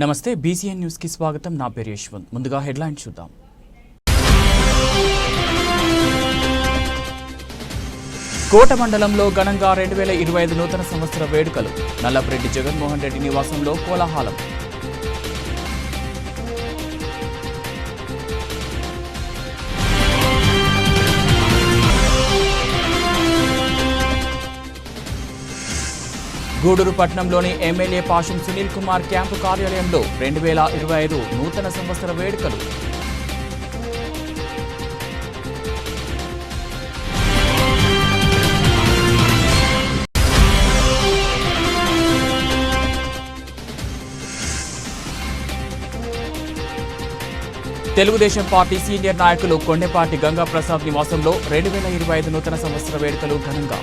నమస్తే BCN news కి స్వాగతం. నా పేరు యశ్వంత్. ముందుగా హెడ్లైన్స్ చూద్దాం. కోట మండలంలో ఘనంగా 2025 నూతన సంవత్సర వేడుకలు. నల్లపరెడ్డి జగన్మోహన్ రెడ్డి నివాసంలో కోలాహలం. గూడూరు పట్టణంలోని ఎమ్మెల్యే పాషం సునీల్ కుమార్ క్యాంపు కార్యాలయంలో 2025 నూతన సంవత్సర వేడుకలు. తెలుగుదేశం పార్టీ సీనియర్ నాయకులు కొండెపాటి గంగాప్రసాద్ నివాసంలో 2025 నూతన సంవత్సర వేడుకలు ఘనంగా.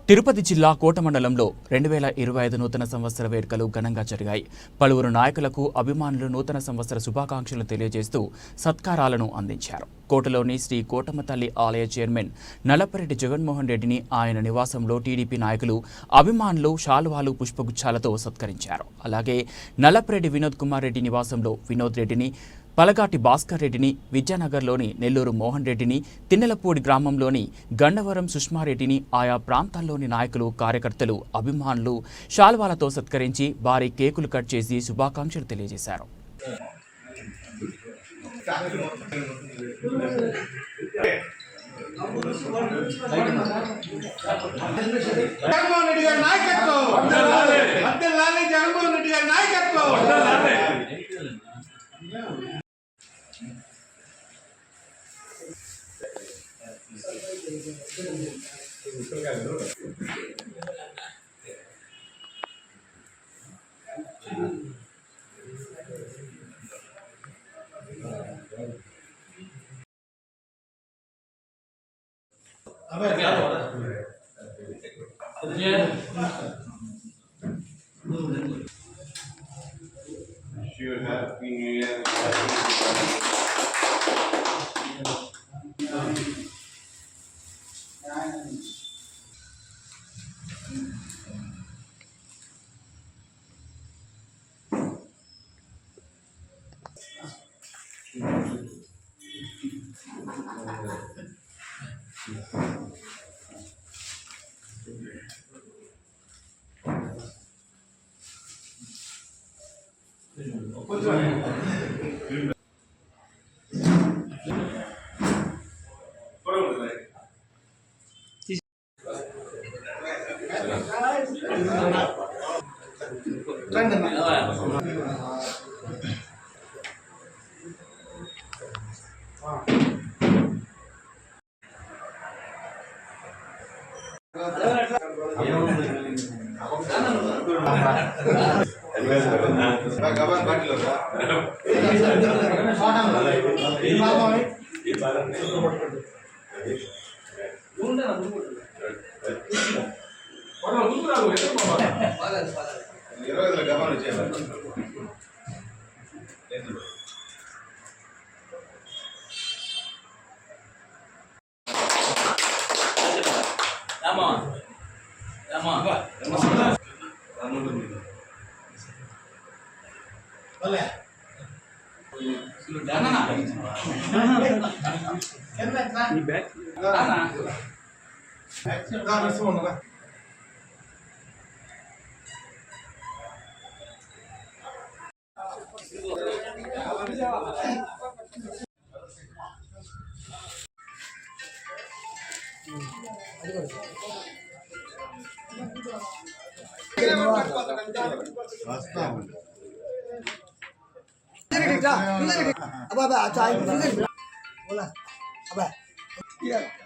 తిరుపతి జిల్లా కోట మండలంలో 2025 నూతన సంవత్సర వేడుకలు ఘనంగా జరిగాయి. పలువురు నాయకులకు అభిమానులు నూతన సంవత్సర శుభాకాంక్షలు తెలియజేస్తూ సత్కారాలను అందించారు. కోటలోని శ్రీ కోటమ్మ తల్లి ఆలయ చైర్మన్ నల్లపరెడ్డి జగన్మోహన్ రెడ్డిని ఆయన నివాసంలో టీడీపీ నాయకులు అభిమానులు శాలువాలు పుష్పగుచ్చాలతో సత్కరించారు. అలాగే నల్లపరెడ్డి వినోద్ కుమార్ రెడ్డి నివాసంలో వినోద్ రెడ్డిని, పలగాటి భాస్కర్ రెడ్డిని, విద్యానగర్లోని నెల్లూరు మోహన్ రెడ్డిని, తిన్నెలపూడి గ్రామంలోని గండవరం సుష్మారెడ్డిని ఆయా ప్రాంతాల్లోని నాయకులు, కార్యకర్తలు, అభిమానులు శాల్వాలతో సత్కరించి భారీ కేకులు కట్ చేసి శుభాకాంక్షలు తెలియజేశారు.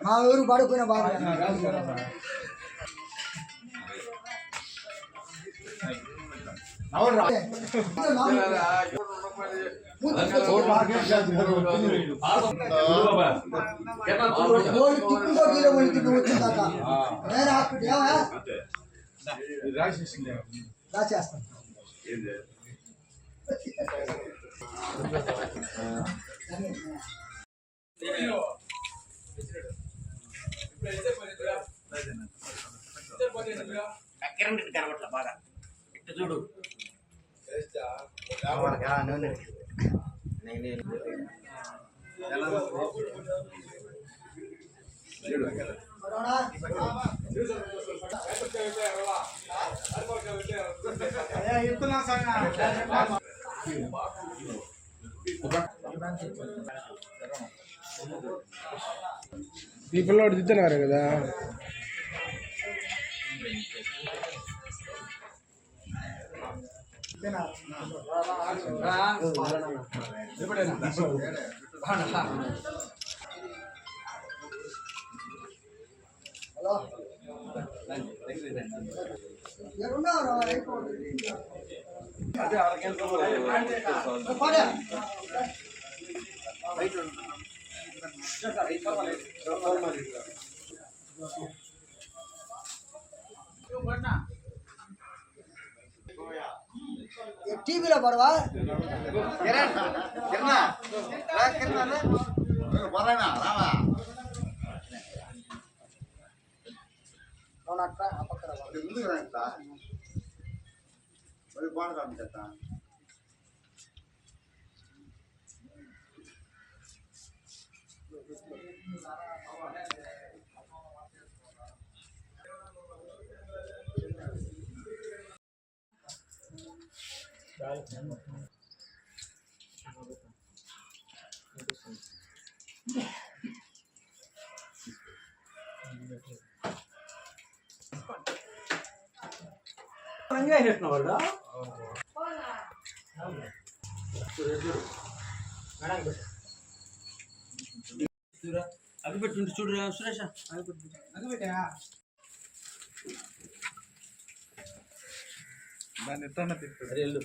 మా ఊరు పడుకున్న బాగా రాసేస్తాను. ఇప్పుడు ఈ పిల్లవాడు దిద్దన్నారు కదా. టీవీలో పడవా అవి పెట్టుండి చూడు సురేష దాన్ని ఎట్లా తిప్పి వెళ్ళు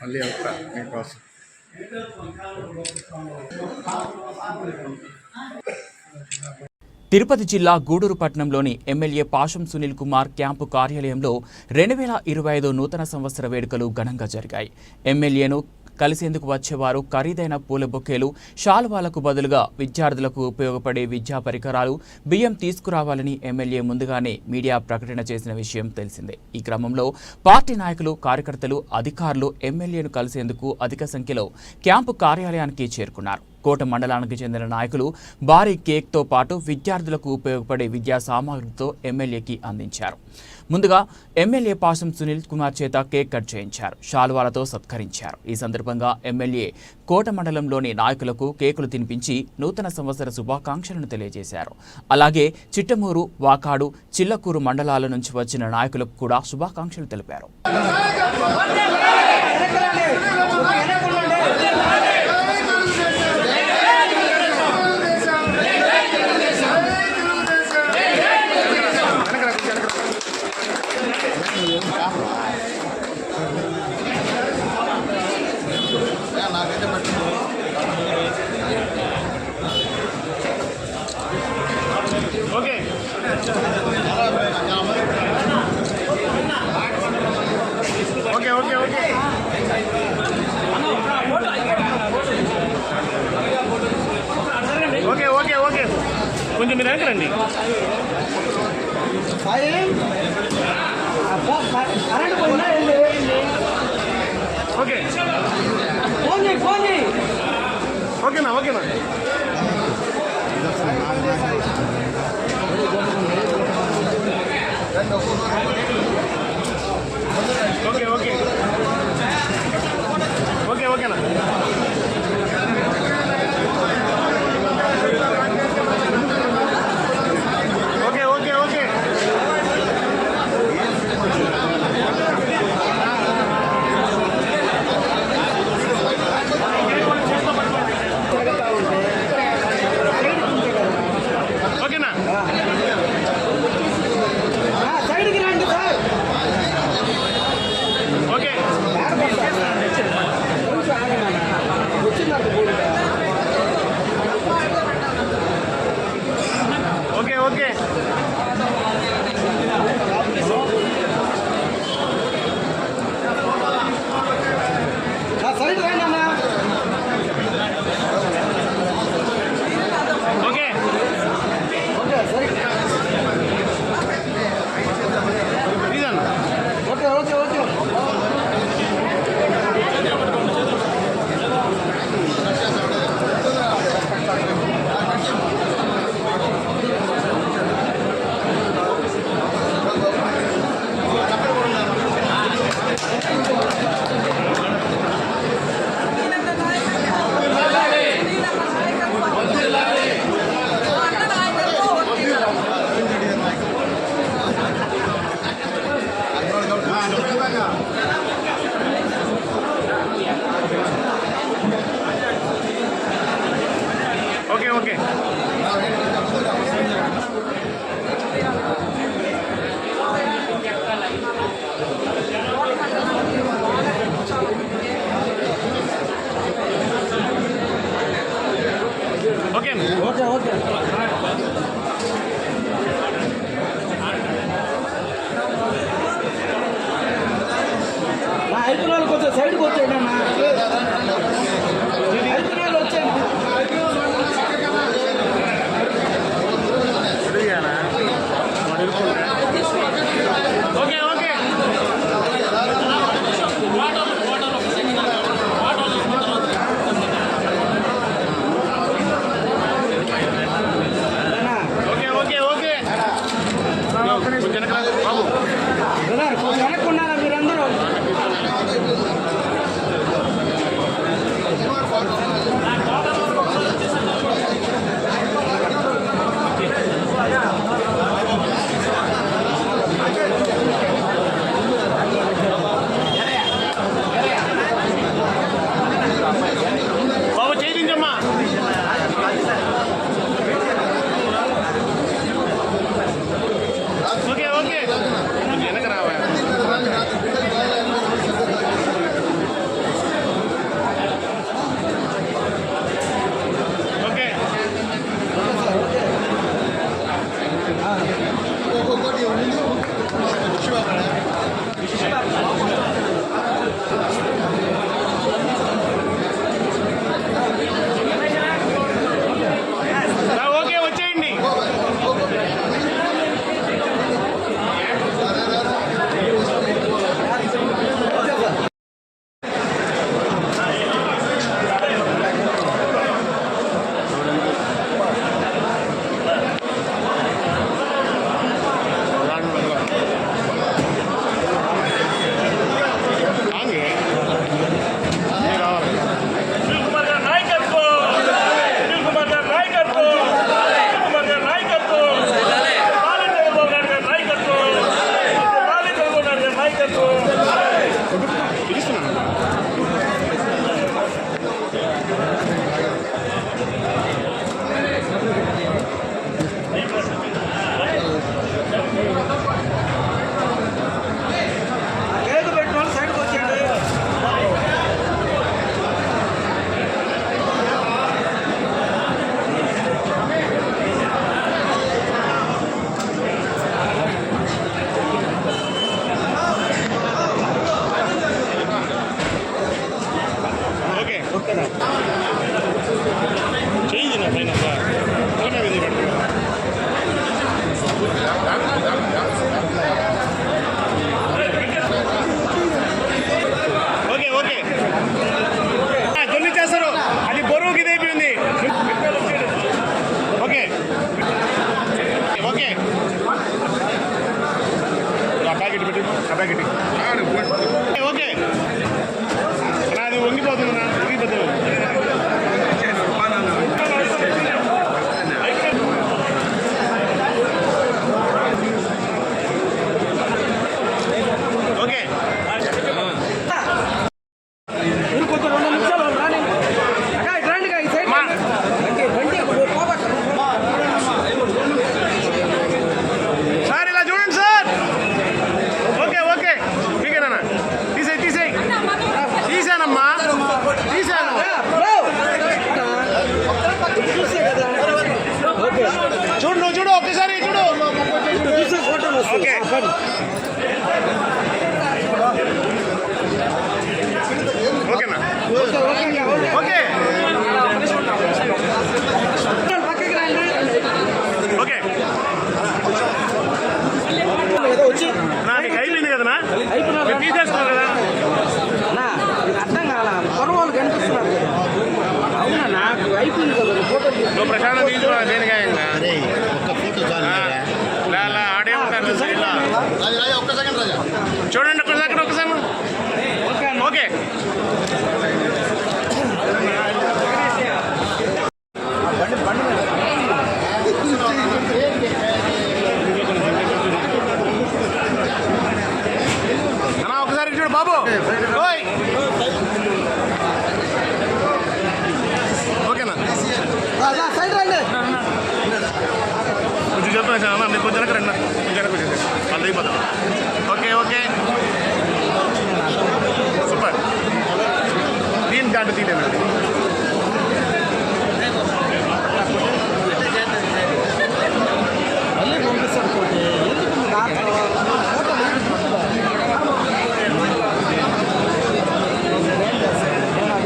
మళ్ళీ వస్తా మీకోసం. తిరుపతి జిల్లా గూడూరు పట్టణంలోని ఎమ్మెల్యే పాషం సునీల్ కుమార్ క్యాంపు కార్యాలయంలో 2025 నూతన సంవత్సర వేడుకలు ఘనంగా జరిగాయి. ఎమ్మెల్యేను కలిసేందుకు వచ్చేవారు ఖరీదైన పూల బొకేలు, శాలువాలకు బదులుగా విద్యార్థులకు ఉపయోగపడే విద్యా పరికరాలు, బియ్యం తీసుకురావాలని ఎమ్మెల్యే ముందుగానే మీడియా ప్రకటన చేసిన విషయం తెలిసిందే. ఈ క్రమంలో పార్టీ నాయకులు, కార్యకర్తలు, అధికారులు ఎమ్మెల్యేను కలిసేందుకు అధిక సంఖ్యలో క్యాంపు కార్యాలయానికి చేరుకున్నారు. కోట మండలానికి చెందిన నాయకులు భారీ కేక్తో పాటు విద్యార్థులకు ఉపయోగపడే విద్యా సామాగ్రితో ఎమ్మెల్యేకి అందించారు. ముందుగా ఎమ్మెల్యే పాషం సునీల్ కుమార్ చేత కేక్ కట్ చేయించారు. శాలువాలతో సత్కరించారు. ఈ సందర్భంగా ఎమ్మెల్యే కోట మండలంలోని నాయకులకు కేకులు తినిపించి నూతన సంవత్సర శుభాకాంక్షలను తెలియజేశారు. అలాగే చిట్టమూరు, వాకాడు, చిల్లకూరు మండలాల నుంచి వచ్చిన నాయకులకు కూడా శుభాకాంక్షలు తెలిపారు. ఓకే కొంచెం మీరు వెనకరండి. ఓకే ఓకేనా ఓకేనా ఓకే ఓకే ఓకే ఓకేనా ఓకే ఓకే ఓకే ఇదన్నా okay okay okay okay okay okay okay okay నా ఐదునాలు కొంచెం సైడ్కి వచ్చేయండి అన్న ఐదునాలు వచ్చేయండి okay okay okay okay okay బాబు బ్రదర్ కొంచెం వెనక్కున్నారా మీరందరూ బాబు చేయించమ్మా ఓకే ఓకే వెనక రావా ఓకే ఓకే వచ్చేయండి కేకు పెట్టిన వాళ్ళు సైడ్కి వచ్చేయండి ఓకే చేయింది నా పైన ఫోన్ మీద పెడతాను ఓకే ఓకే జల్లి చేస్తారు అది బరువుకి ఇదైపోయింది ఓకే ఓకే ఆ ప్యాకెట్ పెట్టి ఆ ప్యాకెట్ ఓకే అది వంగిపోతుంది నా వంగిపోతుంది ఓకే మీరు కొంచెం 2 నిమిషాలు రాని అక్క ఇటు రండి ఈ సైడ్ రండి పోబాక సార్ ఇలా చూడండి సార్ ఓకే ఓకే మీకేనా తీసేయి తీసానమ్మా తీసాను చూడు నువ్వు చూడు ఒక్కసారి చూడు ఓకే ఓకేనా ఓకే పక్కకి రండి ఓకే దేనిగా ఒక్క ఫోటో చాలు ఆడే ఉంటారు ఒక్క సెకండ్ రాజా చూడండి ఒక్క సెకండ్ ఒకసారి ఓకే అన్నా ఒకసారి చూడు బాబు ఓకేనా సైడ్ రండి. కొంచెం చెప్తాను అన్న మీరు కొంచెం వెనక రండి కొంచెం వెనక వచ్చేసి వాళ్ళు అయిపోతాం ఓకే ఓకే సూపర్ దీని దాంట్లో తీయలేనండి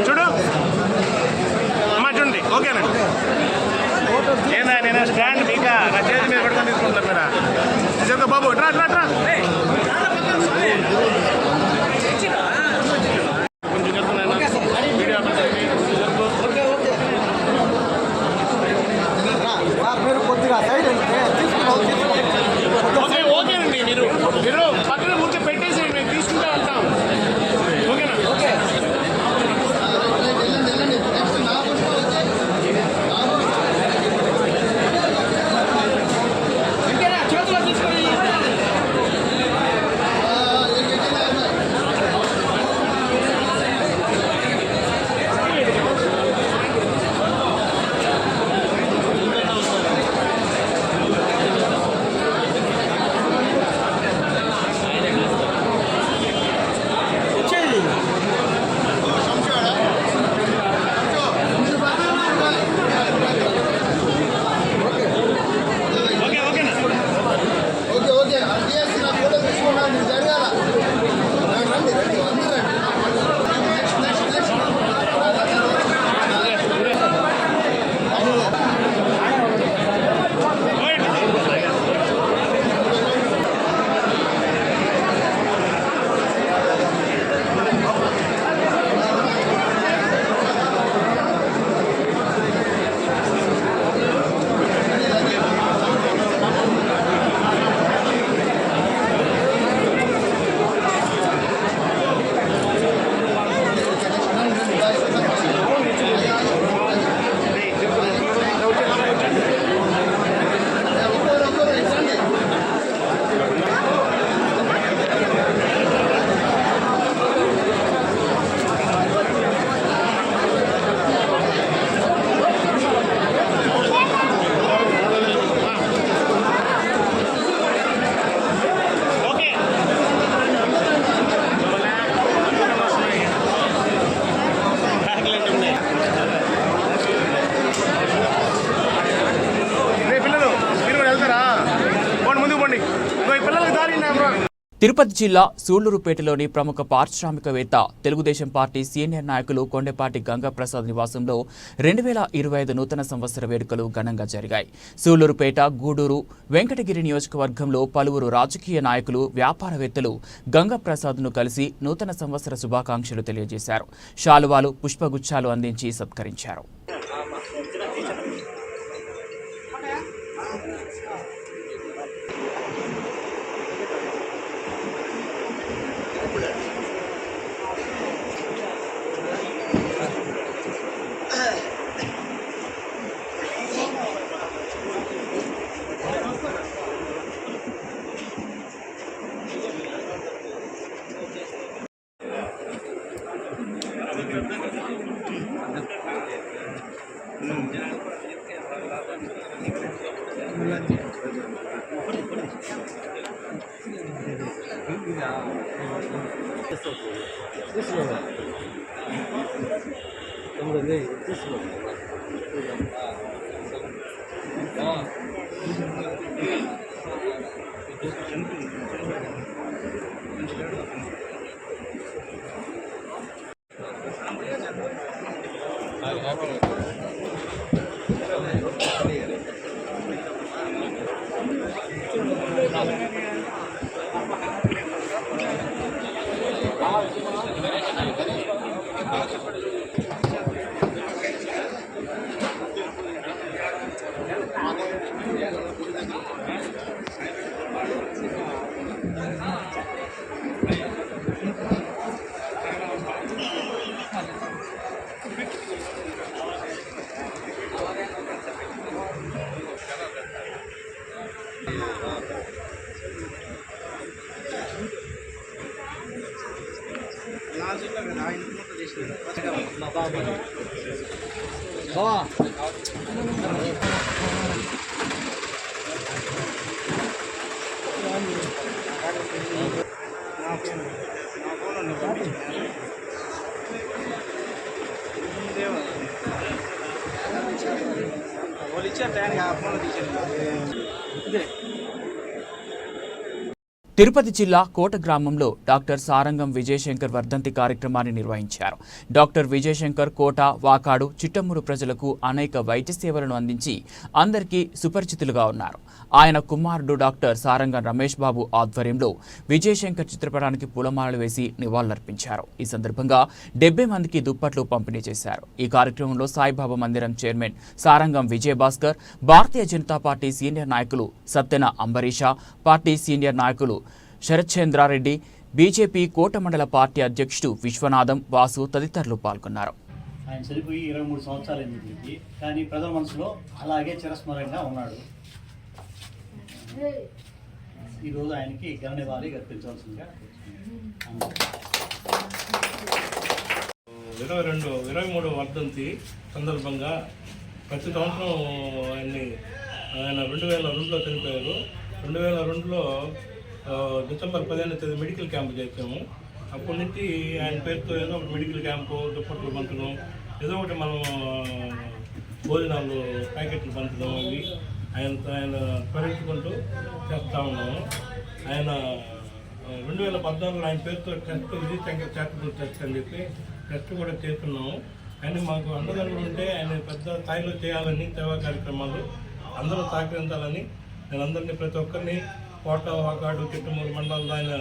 చూడు అమ్మా చూడండి ఓకేనండి ఏనా నేను స్టాండ్ మీకా నా చేతి మీద పెట్టుకొని తీసుకుంటాను కదా నిజంగా బాబు ట్రా ట్రా ట్రా కొంచెం చెప్తున్నాను వీడియో మీరు కొద్దిగా సైడ్ ఓకే ఓకేనండి మీరు మీరు పక్కన ఊరికే పెట్టేసేయండి మేము తీసుకుంటా వెళ్తాం ఓకేనా ఓకే. ఇంకేనా చేతిలో తీసుకొని వచ్చేది. ఓకే ఓకేనా ఓకే ఓకే డిఎస్సీ నా ఫోటో తీసుకున్నాను మీరు జరగాల రండి రండి అందరూ రండి నెక్స్ట్ నెక్స్ట్ ఓకే రే పిల్లలు మీరు కూడా వెళ్తారా పోండి ముందుకు పోండి ఇగో ఈ పిల్లలకి దారి బ్రో తిరుపతి జిల్లా సూళ్లూరుపేటలోని ప్రముఖ పారిశ్రామికవేత్త తెలుగుదేశం పార్టీ సీనియర్ నాయకులు కొండెపాటి గంగాప్రసాద్ నివాసంలో 2025 నూతన సంవత్సర వేడుకలు ఘనంగా జరిగాయి. సూళ్లూరుపేట, గూడూరు, వెంకటగిరి నియోజకవర్గంలో పలువురు రాజకీయ నాయకులు, వ్యాపారవేత్తలు గంగాప్రసాద్ను కలిసి నూతన సంవత్సర శుభాకాంక్షలు తెలియజేశారు. శాలువాలు, పుష్పగుచ్చాలు అందించి సత్కరించారు. వాళ్ళు ఇచ్చారు టైంకి ఆ ఫోన్లో తీసాను ఇదే. తిరుపతి జిల్లా కోట గ్రామంలో డాక్టర్ సారంగం విజయశంకర్ వర్ధంతి కార్యక్రమాన్ని నిర్వహించారు. డాక్టర్ విజయశంకర్ కోట, వాకాడు, చిట్టమూరు ప్రజలకు అనేక వైద్య సేవలను అందించి అందరికీ సుపరిచితులుగా ఉన్నారు. ఆయన కుమారుడు డాక్టర్ సారంగం రమేష్ బాబు ఆధ్వర్యంలో విజయశంకర్ చిత్రపటానికి పూలమాలలు వేసి నివాళులర్పించారు. ఈ సందర్భంగా 70 మందికి దుప్పట్లు పంపిణీ చేశారు. ఈ కార్యక్రమంలో సాయిబాబా మందిరం chairman Sarangam Vijayabhaskar, Bharatiya Janata party senior నాయకులు సత్తెన అంబరీష, పార్టీ సీనియర్ నాయకులు శరత్చంద్రారెడ్డి, బీజేపీ కోట మండల పార్టీ అధ్యక్షుడు విశ్వనాథం, వాసు తదితరులు పాల్గొన్నారు. ఆయన చనిపోయి 23 సంవత్సరాలు అయింది, కానీ ప్రజల మనసులో అలాగే చిరస్మరణంగా ఉన్నాడు. ఈరోజు ఆయనకి ఘన నివాళి అర్పించవలసిందిగా 23వ వర్ధంతి సందర్భంగా ప్రతి సంవత్సరం ఆయన 2002లో చనిపోయారు. 2002లో డిసెంబర్ 15వ తేదీ మెడికల్ క్యాంప్ చేసాము. అప్పటి నుంచి ఆయన పేరుతో ఏదో ఒకటి మెడికల్ క్యాంపు, దుప్పట్లు పంచడం, ఏదో ఒకటి మనం భోజనాలు ప్యాకెట్లు పంచడం అవి ఆయన స్మరించుకుంటూ చేస్తూ ఉన్నాము. ఆయన 2014లో ఆయన పేరుతో టెస్ట్ విజయశంకర్ చారిటబుల్ ట్రస్ట్ అని చెప్పి టెస్ట్ కూడా చేస్తున్నాము. కానీ మాకు అండదండలు ఉంటే ఆయన పెద్ద స్థాయిలో చేయాలని, సేవా కార్యక్రమాలు అందరూ సహకరించాలని నేను అందరినీ, ప్రతి ఒక్కరిని, కోట, వాకాడు, చిట్టమూరు మండలాల్లో ఆయన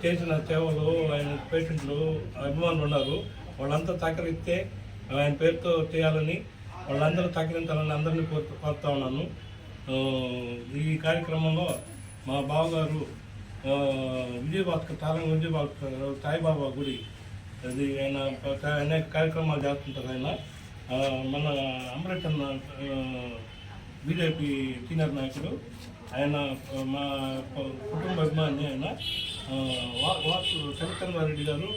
చేసిన సేవలు, ఆయన పేషెంట్లు, అభిమానులు ఉన్నారు. వాళ్ళంతా సహకరిస్తే ఆయన పేరుతో చేయాలని, వాళ్ళందరూ సహకరించాలని అందరినీ కోరుతా ఉన్నాను. ఈ కార్యక్రమంలో మా బావగారు విజయభాస్కర్, తారంగ విజయభాస్కర్ సాయిబాబా గుడి, అది ఆయన అనేక కార్యక్రమాలు చేస్తుంటారు. ఆయన మన అమృతన్న బీజేపీ సీనియర్ నాయకుడు, ఆయన మా కుటుంబ అభిమాని. ఆయన వాసు శరత్చంద్రారెడ్డి గారు,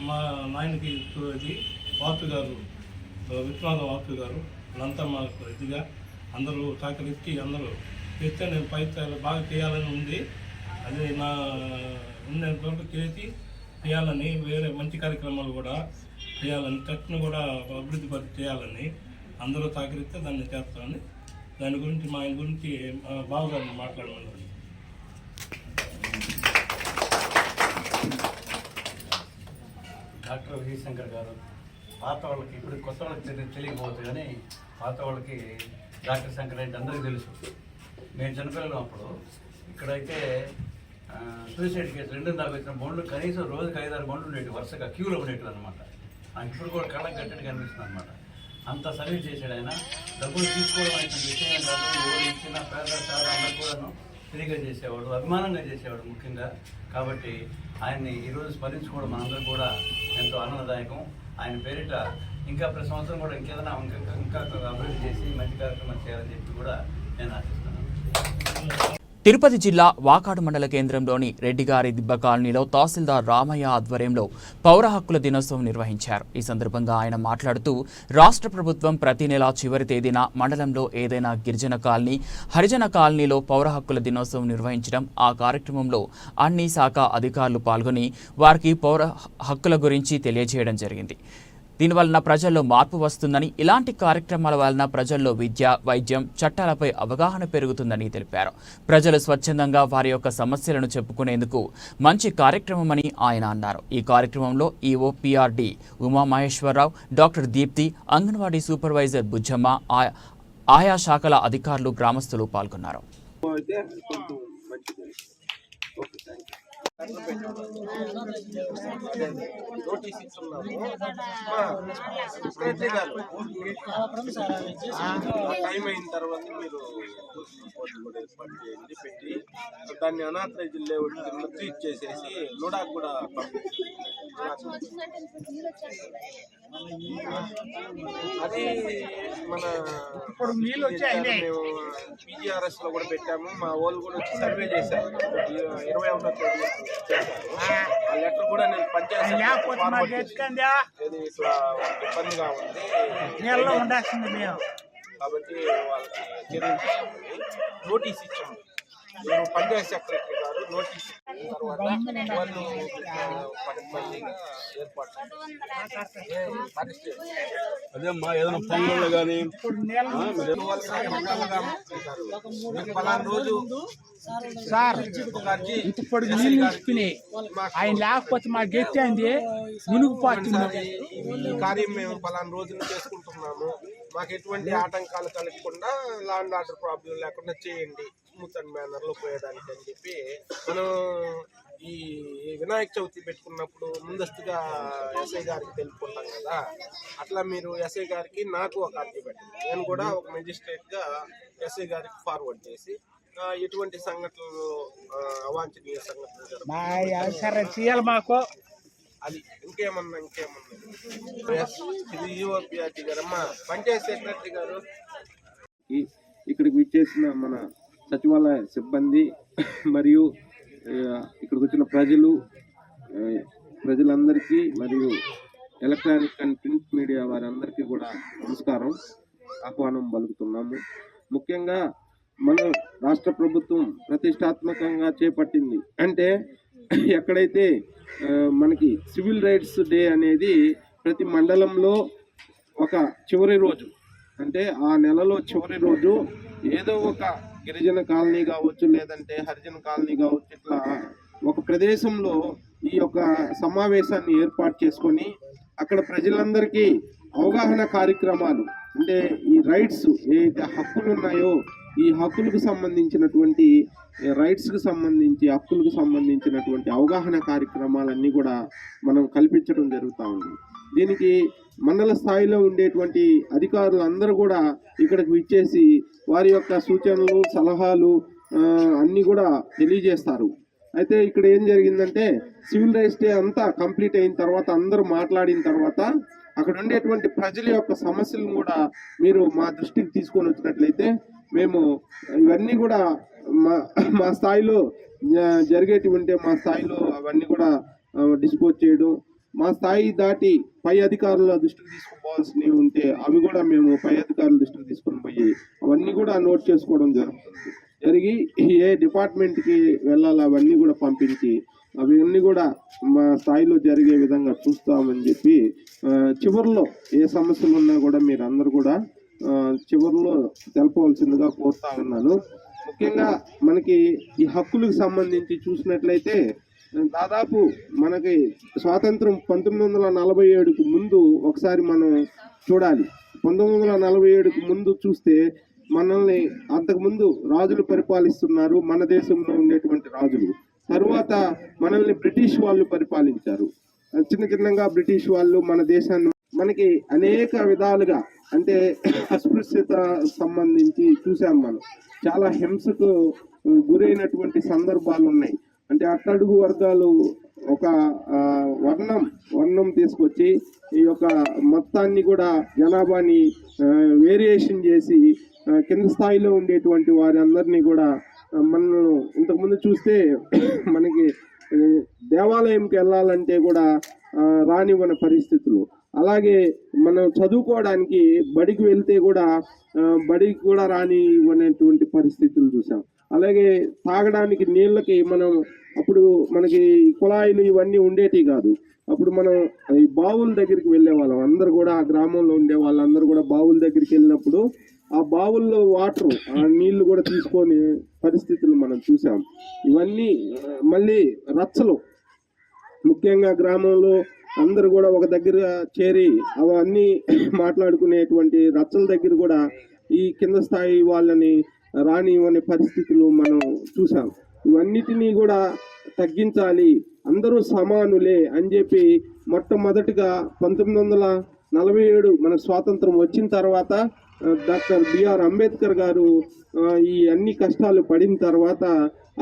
మా నాయనకి ఇది వాసు గారు, విశ్వనాథ వాసు గారు, వాళ్ళంతా మాకు ఇదిగా అందరూ సహకరించి అందరూ చేస్తే నేను పై బాగా చేయాలని ఉంది. అది నా ఉన్నంతవరకు చేయాలని, వేరే మంచి కార్యక్రమాలు కూడా చేయాలని, ట్రస్ట్ను కూడా అభివృద్ధి పరిచి చేయాలని అందరూ సహకరిస్తే దాన్ని చేస్తామని, దాని గురించి ఆయన గురించి బావగారిని మాట్లాడమన్నారు. డాక్టర్ విజయశంకర్ గారు పాత వాళ్ళకి, ఇప్పుడు కొత్త వాళ్ళకి తెలియకపోవచ్చు, కానీ పాత వాళ్ళకి డాక్టర్ శంకర్ అంటే అందరికీ తెలుసు. మేము చిన్నపిల్లలు అప్పుడు ఇక్కడైతే సూసైడ్ కేసు 2 వచ్చిన బండ్లు కనీసం రోజుకి 5-6 బండ్లు ఉండేవి, వరుసగా క్యూలో ఉండేవి అనమాట. నాకు ఇప్పుడు కూడా కళ్ళకి గట్టిగా కనిపిస్తుంది అనమాట. అంత సర్వీస్ చేశాడు ఆయన. డబ్బులు తీసుకోవడం అయితే విషయం కాదు, ఎవరు ఇచ్చిన పేద సార్ అందరూ కూడాను ఫ్రీగా చేసేవాడు, అభిమానంగా చేసేవాడు ముఖ్యంగా. కాబట్టి ఆయన్ని ఈరోజు స్మరించుకోవడం మనందరూ కూడా ఎంతో ఆనందదాయకం. ఆయన పేరిట ఇంకా ప్రతి సంవత్సరం కూడా ఇంకేదైనా ఇంకా అభివృద్ధి చేసి మంచి కార్యక్రమాలు చేయాలని చెప్పి కూడా నేను ఆశిస్తున్నాను. తిరుపతి జిల్లా వాకాడు మండల కేంద్రంలోని రెడ్డిగారి దిబ్బ కాలనీలో తహసీల్దార్ రామయ్య ఆధ్వర్యంలో పౌర హక్కుల దినోత్సవం నిర్వహించారు. ఈ సందర్భంగా ఆయన మాట్లాడుతూ, రాష్ట్ర ప్రభుత్వం ప్రతి నెల చివరి తేదీన మండలంలో ఏదైనా గిరిజన కాలనీ, హరిజన కాలనీలో పౌర హక్కుల దినోత్సవం నిర్వహించడం, ఆ కార్యక్రమంలో అన్ని శాఖ అధికారులు పాల్గొని వారికి పౌర హక్కుల గురించి తెలియజేయడం జరిగింది. దీనివలన ప్రజల్లో మార్పు వస్తుందని, ఇలాంటి కార్యక్రమాల వలన ప్రజల్లో విద్య, వైద్యం, చట్టాలపై అవగాహన పెరుగుతుందని తెలిపారు. ప్రజలు స్వచ్ఛందంగా వారి యొక్క సమస్యలను చెప్పుకునేందుకు మంచి కార్యక్రమమని ఆయన అన్నారు. ఈ కార్యక్రమంలో EO PRD Umamaheswararao, doctor Deepti, anganwadi supervisor Bujjamma, ఆయా శాఖల అధికారులు, గ్రామస్తులు పాల్గొన్నారు. నోటీస్ ఇస్తున్నాము సెక్రటరీ గారు టైం అయిన తర్వాత మీరు కూడా ఏర్పాటు చేయండి పెట్టి దాన్ని అనాథరైజ్డ్ లేఅవుట్ కింద ట్రీట్ చేసేసి నోడాకు కూడా అది మన ఇప్పుడు నీళ్ళు వచ్చాయి మేము PGRS లో కూడా పెట్టాము. మా వాళ్ళు కూడా వచ్చి సర్వే చేశారు 21వ తేదీ ఆ లెటర్ కూడా నేను పంచాయతీ ఇది ఇట్లా ఇబ్బందిగా ఉంది కాబట్టి వాళ్ళకి చర్యలు తీసుకోండి. నోటీస్ ఇచ్చాము. మేము పంచాయతీ సెక్రటరీ గారు నోటీస్ ఇచ్చిన తర్వాత వాళ్ళు పనిగా ఏర్పాటు అదేమ్మా ఏదైనా పనులు కానీ పలానా రోజు సార్ ఇప్పుడు నీళ్ళు నిలుచుకున్నాయి ఆయన లేకపోతే మా గెట్టి అంది మునిగిపోతుంది. ఈ కార్యం మేము పలానా రోజున చేసుకుంటున్నాము, మాకు ఎటువంటి ఆటంకాలు కలగకుండా లా అండ్ ఆర్డర్ ప్రాబ్లం లేకుండా చేయండి స్మూత్ అండ్ మేనర్ లో పోయేదానికి అని చెప్పి మనం ఈ వినాయక చవితి పెట్టుకున్నప్పుడు ముందస్తుగా ఎస్ఐ గారికి తెలుపుకుంటాం కదా, అట్లా మీరు ఎస్ఐ గారికి నాకు ఒక అర్జీ పెట్టండి. నేను కూడా ఒక మెజిస్ట్రేట్ గా ఎస్ఐ గారికి ఫార్వర్డ్ చేసి ఎటువంటి సంఘటనలు అవాంఛనీయ సంఘటనలు మాకు అది ఇంకేమన్నా ఇది యువపిఆర్టీ గారమ్మా పంచాయతీ సెక్రటరీ గారు ఇక్కడికి విచ్చేసిన మన సచివాలయ సిబ్బంది మరియు ఇక్కడికి వచ్చిన ప్రజలందరికీ మరియు ఎలక్ట్రానిక్ అండ్ ప్రింట్ మీడియా వారందరికీ కూడా నమస్కారం, ఆహ్వానం పలుకుతున్నాము. ముఖ్యంగా మన రాష్ట్ర ప్రభుత్వం ప్రతిష్టాత్మకంగా చేపట్టింది అంటే ఎక్కడైతే మనకి సివిల్ రైట్స్ డే అనేది ప్రతి మండలంలో ఒక చివరి రోజు అంటే ఆ నెలలో చివరి రోజు ఏదో ఒక గిరిజన కాలనీ కావచ్చు లేదంటే హరిజన కాలనీ కావచ్చు ఇట్లా ఒక ప్రదేశంలో ఈ యొక్క సమావేశాన్ని ఏర్పాటు చేసుకొని అక్కడ ప్రజలందరికీ అవగాహన కార్యక్రమాలు అంటే ఈ రైట్స్ ఏదైతే హక్కులు ఉన్నాయో ఈ హక్కులకు సంబంధించినటువంటి రైట్స్కి సంబంధించి హక్కులకు సంబంధించినటువంటి అవగాహన కార్యక్రమాలన్నీ కూడా మనం కల్పించడం జరుగుతూ ఉంది. దీనికి మండల స్థాయిలో ఉండేటువంటి అధికారులు అందరూ కూడా ఇక్కడికి విచ్చేసి వారి యొక్క సూచనలు సలహాలు అన్నీ కూడా తెలియజేస్తారు. అయితే ఇక్కడ ఏం జరిగిందంటే సివిల్ రైట్స్ డే అంతా కంప్లీట్ అయిన తర్వాత అందరూ మాట్లాడిన తర్వాత అక్కడ ఉండేటువంటి ప్రజల యొక్క సమస్యలను కూడా మీరు మా దృష్టికి తీసుకొని వచ్చినట్లయితే మేము ఇవన్నీ కూడా మా స్థాయిలో జరిగేటువంటి మా స్థాయిలో అవన్నీ కూడా డిస్పోజ్ చేయడం, మా స్థాయి దాటి పై అధికారుల దృష్టికి తీసుకుపోవాల్సినవి ఉంటే అవి కూడా మేము పై అధికారుల దృష్టికి తీసుకొని పోయి అవన్నీ కూడా నోట్ చేసుకోవడం జరిగి ఏ డిపార్ట్మెంట్కి వెళ్ళాలో అవన్నీ కూడా పంపించి అవన్నీ కూడా మా స్థాయిలో జరిగే విధంగా చూస్తామని చెప్పి చివరిలో ఏ సమస్యలు ఉన్నా కూడా మీరు అందరూ కూడా చివరిలో తెలపవలసిందిగా కోరుతా ఉన్నాను. ముఖ్యంగా మనకి ఈ హక్కులకు సంబంధించి చూసినట్లయితే దాదాపు మనకి స్వాతంత్రం 1947కు ముందు ఒకసారి మనం చూడాలి. 1947కు ముందు చూస్తే మనల్ని అంతకుముందు రాజులు పరిపాలిస్తున్నారు, మన దేశంలో ఉండేటువంటి రాజులు. తరువాత మనల్ని బ్రిటిష్ వాళ్ళు పరిపాలించారు. చిన్నగా బ్రిటిష్ వాళ్ళు మన దేశాన్ని మనకి అనేక విధాలుగా అంటే అస్పృశ్యత సంబంధించి చూసాం. మనం చాలా హింసకు గురైనటువంటి సందర్భాలు ఉన్నాయి. అంటే అట్టడుగు వర్గాలు ఒక వర్ణం తీసుకొచ్చి ఈ యొక్క మొత్తాన్ని కూడా జనాభాని వేరియేషన్ చేసి కింద స్థాయిలో ఉండేటువంటి వారి అందరినీ కూడా మనం ఇంతకుముందు చూస్తే మనకి దేవాలయంకి వెళ్ళాలంటే కూడా రానివ్వని పరిస్థితులు, అలాగే మనం చదువుకోవడానికి బడికి వెళ్తే కూడా బడికి కూడా రానివ్వనటువంటి పరిస్థితులు చూసాం. అలాగే తాగడానికి నీళ్ళకి మనం అప్పుడు మనకి కుళాయిలు ఇవన్నీ ఉండేటివి కాదు. అప్పుడు మనం ఈ బావుల దగ్గరికి వెళ్ళే వాళ్ళం అందరు కూడా, ఆ గ్రామంలో ఉండే వాళ్ళందరూ కూడా బావుల దగ్గరికి వెళ్ళినప్పుడు ఆ బావుల్లో వాటర్ ఆ నీళ్లు కూడా తీసుకొని పరిస్థితులు మనం చూసాం. ఇవన్నీ మళ్ళీ రచ్చలు, ముఖ్యంగా గ్రామంలో అందరూ కూడా ఒక దగ్గర చేరి అవన్నీ మాట్లాడుకునేటువంటి రచ్చల దగ్గర కూడా ఈ కింద స్థాయి వాళ్ళని రానివ్వని పరిస్థితులు మనం చూసాం. ఇవన్నిటినీ కూడా తగ్గించాలి, అందరూ సమానులే అని చెప్పి మొట్టమొదటిగా 1947 మన స్వాతంత్రం వచ్చిన తర్వాత డాక్టర్ బిఆర్ అంబేద్కర్ గారు ఈ అన్ని కష్టాలు పడిన తర్వాత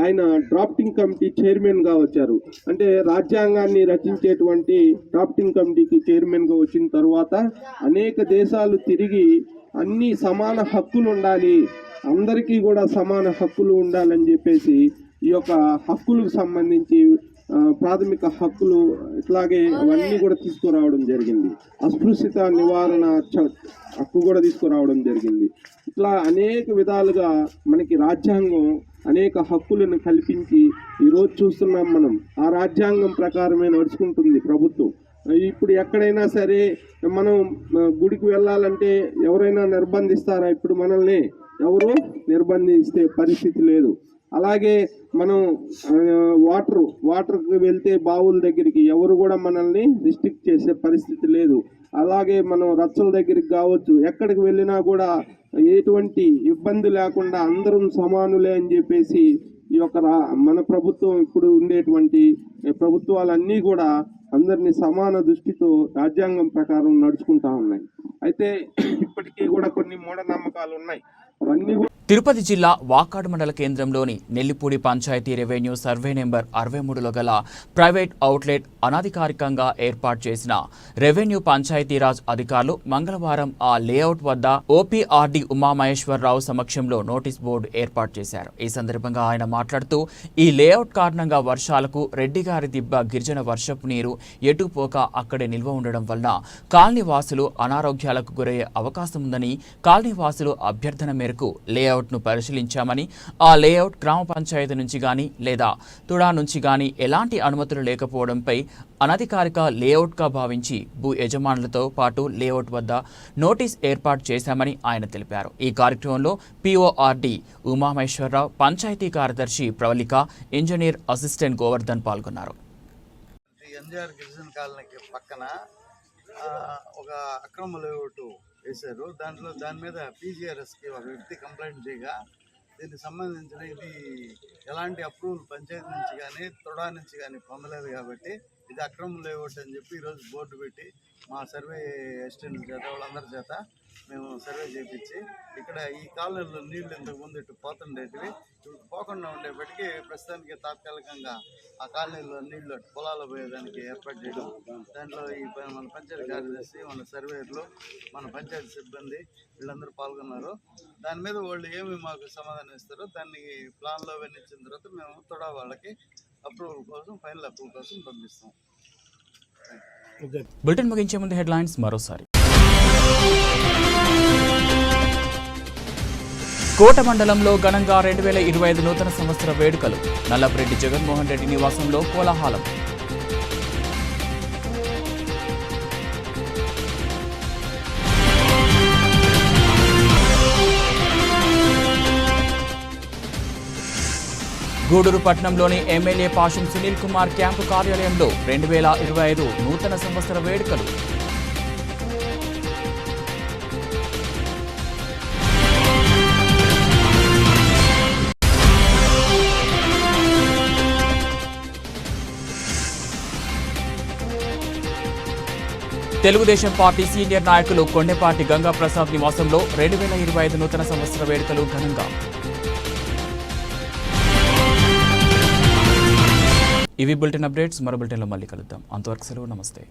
ఆయన డ్రాఫ్టింగ్ కమిటీ చైర్మన్గా వచ్చారు. అంటే రాజ్యాంగాన్ని రచించేటువంటి డ్రాఫ్టింగ్ కమిటీకి చైర్మన్గా వచ్చిన తర్వాత అనేక దేశాలు తిరిగి అన్ని సమాన హక్కులు ఉండాలి, అందరికీ కూడా సమాన హక్కులు ఉండాలని చెప్పేసి ఈ యొక్క హక్కులకు సంబంధించి ప్రాథమిక హక్కులు ఇట్లాగే అవన్నీ కూడా తీసుకురావడం జరిగింది. అస్పృశ్యత నివారణ హక్కు కూడా తీసుకురావడం జరిగింది. ఇట్లా అనేక విధాలుగా మనకి రాజ్యాంగం అనేక హక్కులను కల్పించి ఈరోజు చూస్తున్నాం మనం. ఆ రాజ్యాంగం ప్రకారమే నడుచుకుంటుంది ప్రభుత్వం. ఇప్పుడు ఎక్కడైనా సరే మనం గుడికి వెళ్ళాలంటే ఎవరైనా నిర్బంధిస్తారా? ఇప్పుడు మనల్ని ఎవరు నిర్బంధిస్తే పరిస్థితి లేదు. అలాగే మనం వాటర్కి వెళ్తే బావుల దగ్గరికి ఎవరు కూడా మనల్ని రిస్ట్రిక్ట్ చేసే పరిస్థితి లేదు. అలాగే మనం రచ్చల దగ్గరికి కావచ్చు, ఎక్కడికి వెళ్ళినా కూడా ఎటువంటి ఇబ్బంది లేకుండా అందరం సమానులే అని చెప్పేసి ఈ యొక్క మన ప్రభుత్వం ఇప్పుడు ఉండేటువంటి ప్రభుత్వాలన్నీ కూడా అందరినీ సమాన దృష్టితో రాజ్యాంగం ప్రకారం నడుచుకుంటా ఉన్నాయి. అయితే ఇప్పటికీ కూడా కొన్ని మూఢనమ్మకాలు ఉన్నాయి. అవన్నీ తిరుపతి జిల్లా వాకాడు మండల కేంద్రంలోని Nellipudi panchayat revenue survey number 63లో గల ప్రైవేట్ అవుట్లెట్ అనధికారికంగా ఏర్పాటు చేసిన రెవెన్యూ పంచాయతీరాజ్ అధికారులు మంగళవారం ఆ లేఅవుట్ వద్ద ఓపీఆర్డీ ఉమామహేశ్వరరావు సమక్షంలో నోటీస్ బోర్డు ఏర్పాటు చేశారు. ఈ సందర్భంగా ఆయన మాట్లాడుతూ ఈ లేఅవుట్ కారణంగా వర్షాలకు రెడ్డిగారి దిబ్బ గిరిజన వర్షపు నీరు ఎటు పోక అక్కడే నిల్వ ఉండడం వలన కాలనీ వాసులు అనారోగ్యాలకు గురయ్యే అవకాశం ఉందని కాలనీ వాసులు అభ్యర్థన మేరకు లేఅవుట్ ను పరిశీలించామని, ఆ లేఅవుట్ గ్రామ పంచాయతీ నుంచి గాని లేదా తుడా నుంచి గాని ఎలాంటి అనుమతులు లేకపోవడంపై అనధికారిక లేఅవుట్గా భావించి భూ యజమానులతో పాటు లేఅవుట్ వద్ద నోటీస్ ఏర్పాటు చేశామని ఆయన తెలిపారు. ఈ కార్యక్రమంలో పీఓఆర్డీ ఉమామహేశ్వరరావు, పంచాయతీ కార్యదర్శి ప్రవళిక, ఇంజనీర్ అసిస్టెంట్ గోవర్ధన్ పాల్గొన్నారు. ఎన్జీఆర్ గిరిజన కాలనీకి పక్కన ఒక అక్రమ లేఅవుట్ వేశారు. దాని మీద పీజీఆర్ఎస్కి ఒక వ్యక్తి కంప్లైంట్ చేయగా దీనికి సంబంధించిన ఇది ఎలాంటి అప్రూవల్ పంచాయతీ నుంచి కానీ తొడా నుంచి కానీ పొందలేదు కాబట్టి ఇది అక్రమ లేఅవుట్ అని చెప్పి ఈరోజు బోర్డు పెట్టి మా సర్వే అసిస్టెంట్ చేత వాళ్ళందరి చేత మేము సర్వే చేయించి ఇక్కడ ఈ కాలనీలో నీళ్లు ఇంతకుముందు ఇటు పోతుండేటివి ఇప్పుడు పోకుండా ఉండేప్పటికీ ప్రస్తుతానికి తాత్కాలికంగా ఆ కాలనీలో నీళ్లు పొలాలు పోయేదానికి ఏర్పాటు చేయడం, దాంట్లో ఈ మన పంచాయతీ కార్యదర్శి, మన సర్వేయర్లు, మన పంచాయతీ సిబ్బంది వీళ్ళందరూ పాల్గొన్నారు. దాని మీద వాళ్ళు ఏమి మాకు సమాధానం ఇస్తారో దాన్ని ప్లాన్లో వెన్నిచ్చిన తర్వాత మేము తొడా వాళ్ళకి అప్రూవల్ కోసం, ఫైనల్ అప్రూవల్ కోసం పంపిస్తాం. బులెటిన్ ముగించే ముందు హెడ్లైన్స్ మరోసారి. కోట మండలంలో ఘనంగా 2025 నూతన సంవత్సర వేడుకలు. నల్లపురెడ్డి జగన్మోహన్ రెడ్డి నివాసంలో కోలాహలం. గూడూరు పట్టణంలోని ఎమ్మెల్యే పాషం సునీల్ కుమార్ క్యాంపు కార్యాలయంలో 2025 నూతన సంవత్సర వేడుకలు. తెలుగుదేశం పార్టీ సీనియర్ నాయకులు కొండెపాటి గంగాప్రసాద్ నివాసంలో 2025 నూతన సంవత్సర వేడుకలు ఘనంగా. ఇవి బులెటిన్ అప్డేట్స్. మరో బులెటిన్లో మళ్ళీ కలుద్దాం. అంతవరకు సెలవు. నమస్తే.